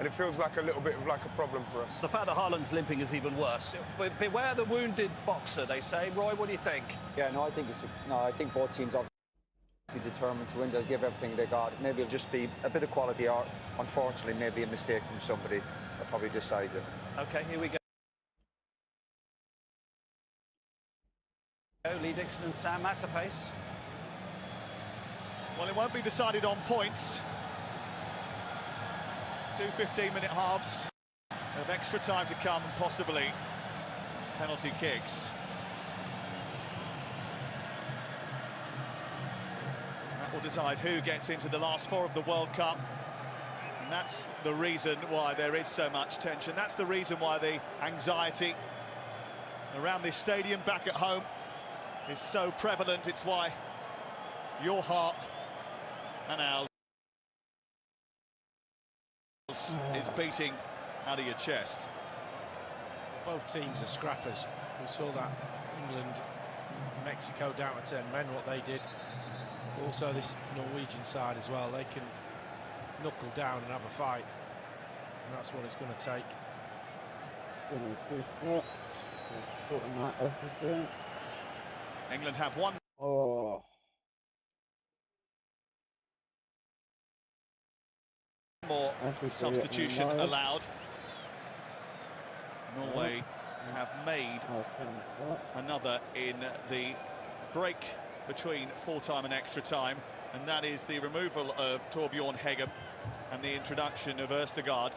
and it feels like a little bit of like a problem for us. The fact that Haaland's limping is even worse. But beware the wounded boxer, they say. Roy, what do you think? Yeah, no, I think both teams obviously determined to win. They'll give everything they got. Maybe it'll just be a bit of quality, or unfortunately, maybe a mistake from somebody that probably decided it. Okay, here we go. Lee Dixon and Sam Matterface. Well, it won't be decided on points. 2 15-minute halves of extra time to come, and possibly penalty kicks. That will decide who gets into the last 4 of the World Cup. And that's the reason why there is so much tension. That's the reason why the anxiety around this stadium back at home is so prevalent. It's why your heart and ours is beating out of your chest. Both teams are scrappers. We saw that England, Mexico down to 10 men, what they did. Also this Norwegian side as well, they can knuckle down and have a fight, and that's what it's going to take. England have one more substitution allowed. Norway have made another in the break between full-time and extra time, and that is the removal of Torbjorn Hegem and the introduction of Ørstegård,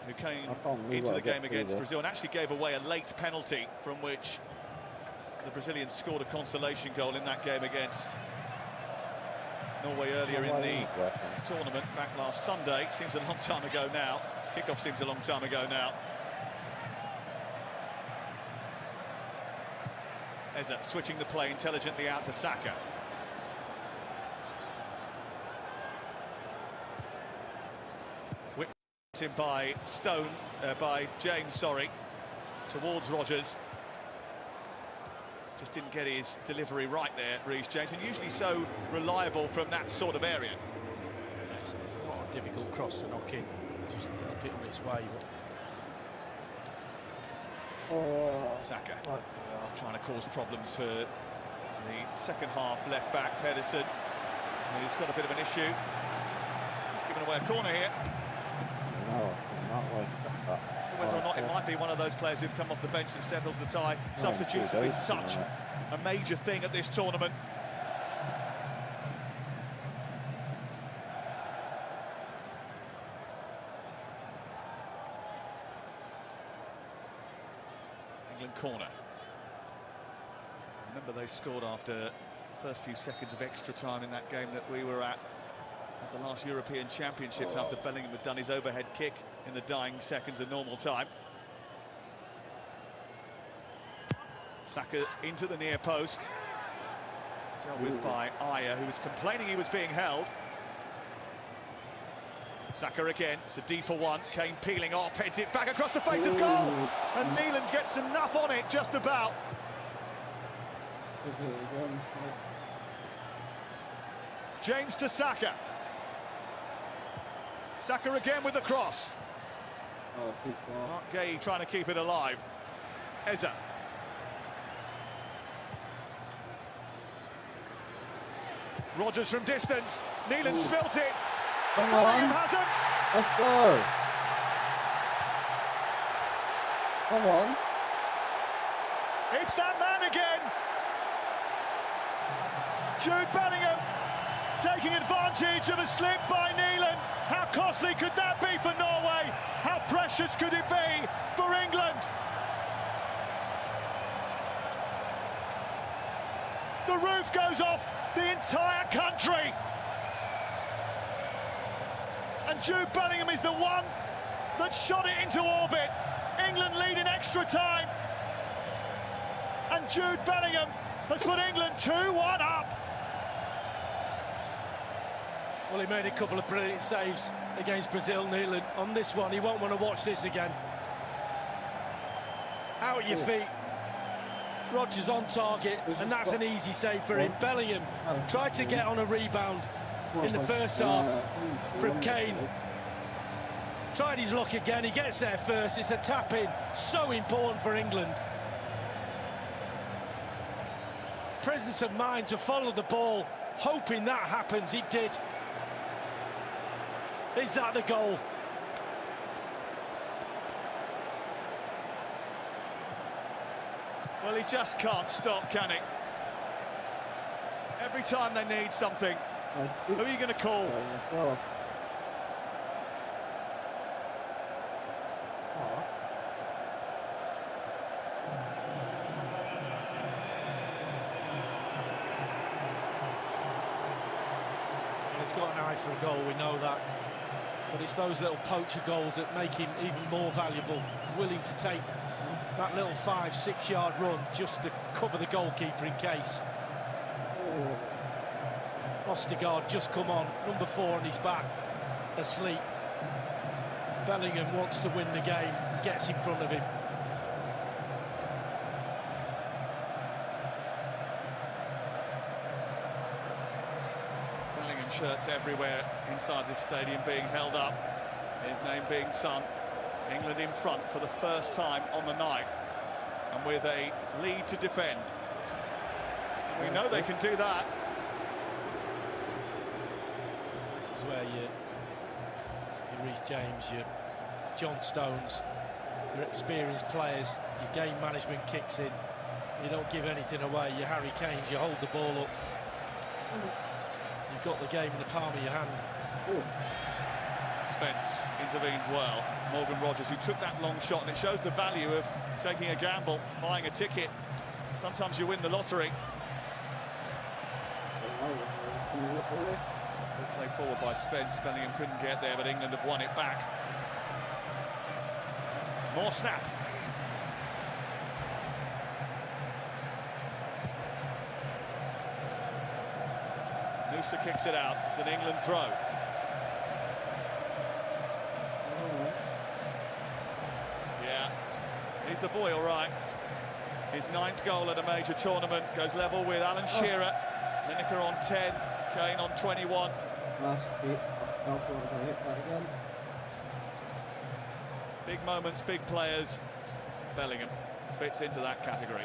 who came into the game against Brazil and actually gave away a late penalty from which the Brazilians scored a consolation goal in that game against Norway earlier in the tournament back last Sunday. Seems a long time ago now. Kickoff seems a long time ago now. Eza switching the play intelligently out to Saka. Whipped in by James, sorry, towards Rodgers. Just didn't get his delivery right there, Reece James, and usually so reliable from that sort of area. It's not a difficult cross to knock in. Just they'll do it this way. Saka trying to cause problems for the second half left back Pedersen. He's got a bit of an issue. He's given away a corner here. Whether or not it might be one of those players who've come off the bench that settles the tie. Substitutes have been such a major thing at this tournament. England corner. Remember, they scored after the first few seconds of extra time in that game that we were at the last European Championships, after Bellingham had done his overhead kick in the dying seconds of normal time. Saka into the near post. Dealt with by Ayer, who was complaining he was being held. Saka again, it's a deeper one. Kane peeling off, heads it back across the face of goal. And Neeland gets enough on it, just about. James to Saka. Saka again with the cross. Mark Gay trying to keep it alive. Eza. Rodgers from distance. Neeland spilt it. Bellingham hasn't. Let's go. Come on. It's that man again. Jude Bellingham taking advantage of a slip by Neeland. How costly could that be for Norway? How precious could it be for England? The roof goes off the entire country. And Jude Bellingham is the one that shot it into orbit. England lead in extra time. And Jude Bellingham has put England 2-1 up. Well, he made a couple of brilliant saves against Brazil, Neeland. On this one, he won't want to watch this again. Out at your feet. Rodgers on target, and that's an easy save for him. Bellingham tried to get on a rebound in the first half from Kane, Tried his luck again, he gets there first, it's a tap-in, so important for England. Presence of mind to follow the ball, hoping that happens, he did. Is that the goal? Well, he just can't stop, can he? Every time they need something, who are you going to call? He's got an eye for a goal, we know that. But it's those little poacher goals that make him even more valuable. Willing to take that little 5-6 yard run just to cover the goalkeeper in case. Ostergaard just come on, number 4 on his back, asleep. Bellingham wants to win the game, gets in front of him. Bellingham shirts everywhere inside this stadium being held up, his name being sung. England in front for the first time on the night, and with a lead to defend. We know they can do that. This is where your Reece James, your John Stones, your experienced players, your game management kicks in. You don't give anything away. Your Harry Kanes, you hold the ball up. You've got the game in the palm of your hand. Spence intervenes well. Morgan Rogers, who took that long shot, and it shows the value of taking a gamble, buying a ticket. Sometimes you win the lottery. Good play forward by Spence. Bellingham couldn't get there, but England have won it back. More snap. Noosa kicks it out. It's an England throw. Yeah, he's the boy, all right. His 9th goal at a major tournament, goes level with Alan Shearer. Lineker on 10, Kane on 21. Big moments, big players. Bellingham fits into that category.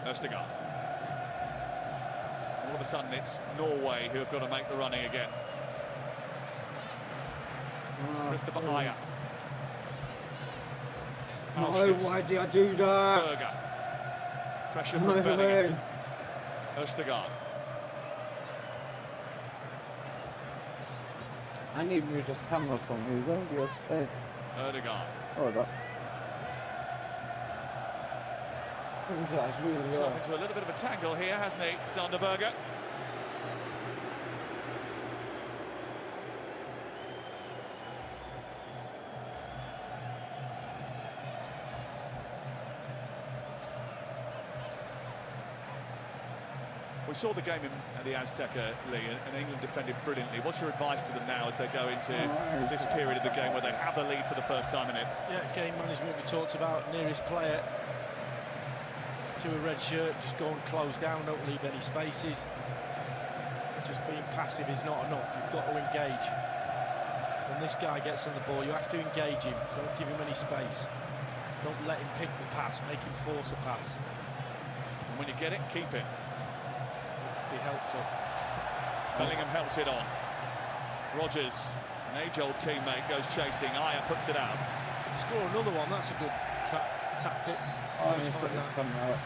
Østegård. All of a sudden it's Norway who have got to make the running again. Christopher Ayer. No, why did I do that? Berger. Pressure from Bellingham. Østegård. I need you to camera from you, don't you? Ødegaard. Hold up. That's really Himself into a little bit of a tangle here, hasn't he, Sander Berger? We saw the game in the Azteca League, and England defended brilliantly. What's your advice to them now as they go into this period of the game where they have the lead for the first time in it? Yeah, game management we talked about, nearest player to a red shirt, just go and close down, don't leave any spaces. Just being passive is not enough, you've got to engage. When this guy gets on the ball, you have to engage him, don't give him any space. Don't let him pick the pass, make him force a pass. And when you get it, keep it. Be helpful. Bellingham helps it on. Rogers, an age-old teammate, goes chasing. Ayer puts it out. Score another one, that's a good tactic. it's coming out.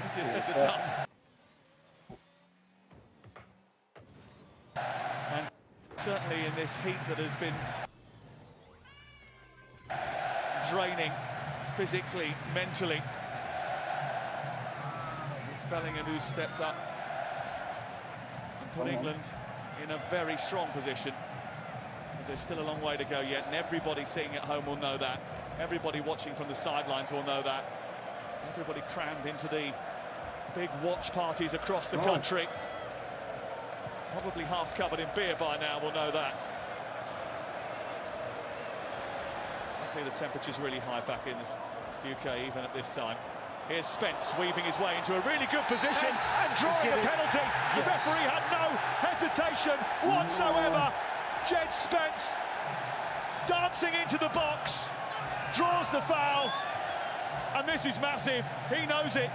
Easier said than done. And certainly in this heat that has been draining physically, mentally, it's Bellingham who's stepped up and put England in a very strong position. But there's still a long way to go yet, and everybody sitting at home will know that. Everybody watching from the sidelines will know that. Everybody crammed into the big watch parties across the country. Probably half covered in beer by now, we'll know that. Luckily the temperature's really high back in the UK even at this time. Here's Spence weaving his way into a really good position and drawing a penalty. The referee had no hesitation whatsoever. Jed Spence dancing into the box, draws the foul, and this is massive. He knows it.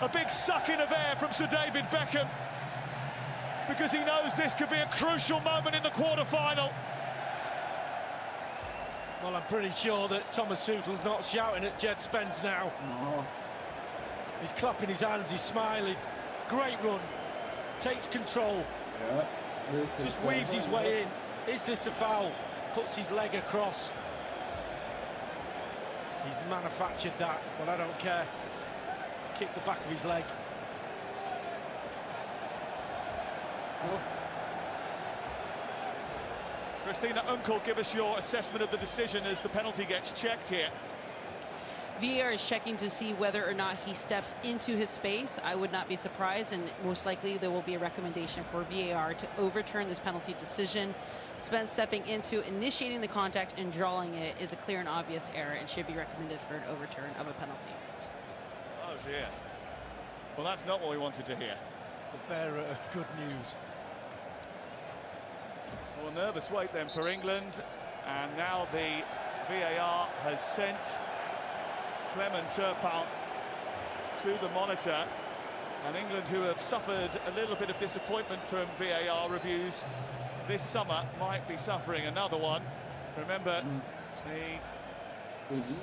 A big suck-in of air from Sir David Beckham, because he knows this could be a crucial moment in the quarter-final. Well, I'm pretty sure that Thomas Tuchel's not shouting at Jed Spence now. No. He's clapping his hands, he's smiling. Great run, takes control. Yeah. Just weaves his way in. Is this a foul? Puts his leg across. He's manufactured that, but I don't care. He's kicked the back of his leg. Oh. Christina Unkel, give us your assessment of the decision as the penalty gets checked here. VAR is checking to see whether or not he steps into his space. I would not be surprised, and most likely there will be a recommendation for VAR to overturn this penalty decision. Spence stepping into, initiating the contact and drawing it is a clear and obvious error and should be recommended for an overturn of a penalty. Oh dear. Well, that's not what we wanted to hear. The bearer of good news. Well, a nervous wait then for England, and now the VAR has sent Clement Turpin to the monitor, and England, who have suffered a little bit of disappointment from VAR reviews this summer, might be suffering another one. Remember, they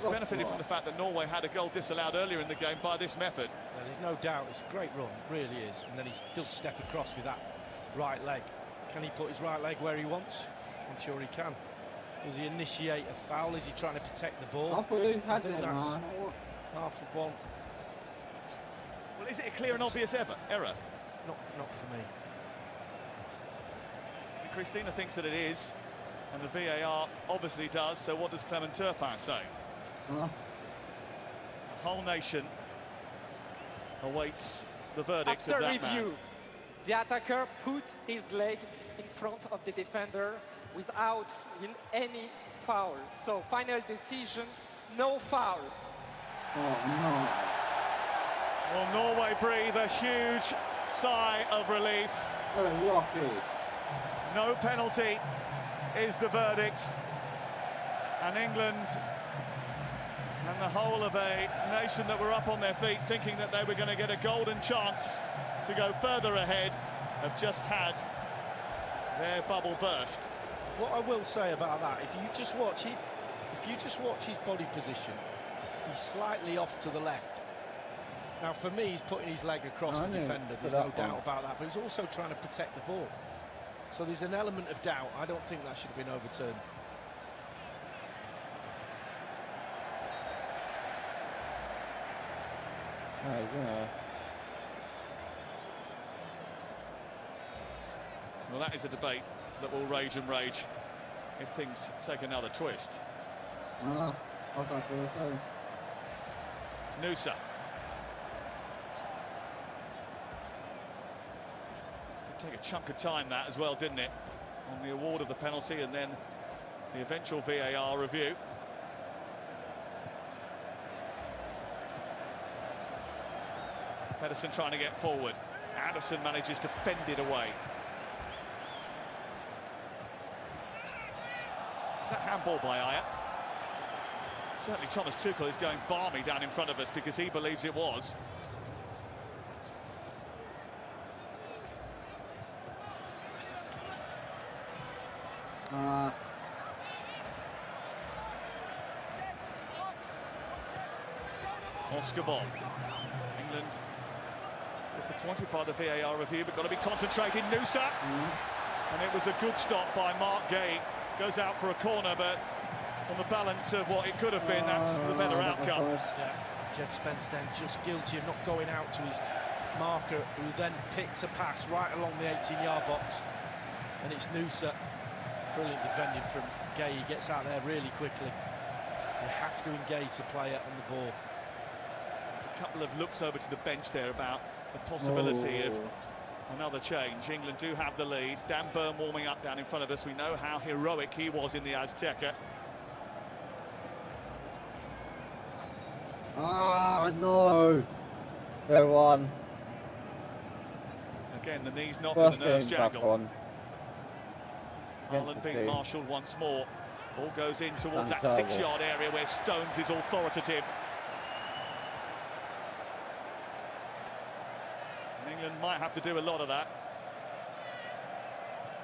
benefited from the fact that Norway had a goal disallowed earlier in the game by this method. Well, there's no doubt, it's a great run, really is. And then he still step across with that right leg. Can he put his right leg where he wants? I'm sure he can. Does he initiate a foul? Is he trying to protect the ball? I thought he I had think it, that's man. half of one. Well, is it a clear and obvious error? Not for me. Christina thinks that it is, and the VAR obviously does, so what does Clement Turpin say? The whole nation awaits the verdict After of that review, man. the attacker put his leg in front of the defender without any foul. So final decisions, no foul. Oh no. Well, Norway breathe a huge sigh of relief. Oh, lucky. No penalty is the verdict, and England and the whole of a nation that were up on their feet thinking that they were going to get a golden chance to go further ahead have just had their bubble burst. What I will say about that, if you just watch his body position, he's slightly off to the left. Now, for me, he's putting his leg across the defender. There's no doubt about that. But he's also trying to protect the ball. So there's an element of doubt. I don't think that should have been overturned. Well, that is a debate that will rage and rage if things take another twist. Noosa. Did take a chunk of time, that as well, didn't it? On the award of the penalty and then the eventual VAR review. Pedersen trying to get forward. Anderson manages to fend it away. Is that handball by Ayer? Certainly Thomas Tuchel is going balmy down in front of us because he believes it was. Oscar Bob. England disappointed by the VAR review, but got to be concentrated. Noosa. And it was a good stop by Mark Gay. Goes out for a corner, but on the balance of what it could have been, that's the better outcome. Yeah. Jed Spence then just guilty of not going out to his marker, who then picks a pass right along the 18-yard box. And it's Noosa. Brilliant defending from Gay. He gets out there really quickly. You have to engage the player on the ball. It's a couple of looks over to the bench there about the possibility of another change. England do have the lead. Dan Burn warming up down in front of us. We know how heroic he was in the Azteca. Ah, no. They won. Again, the knees knock and the nerves jangle. On. Ireland being marshalled once more. Ball goes in towards that 6-yard area where Stones is authoritative. And England might have to do a lot of that.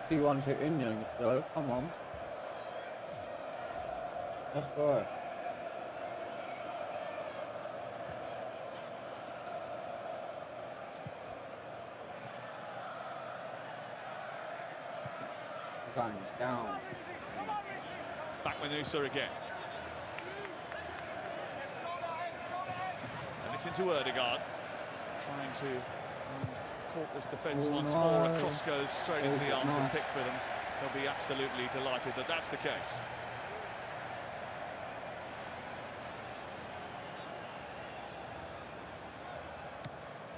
Do you want to Indian though? Come on. Let's go. Going down. Back with Noosa again. And it's into Ødegaard. Trying to caught this defence once more. A cross goes straight into the arms of Pickford, and they'll be absolutely delighted that that's the case.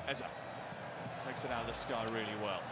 Eza takes it out of the sky really well.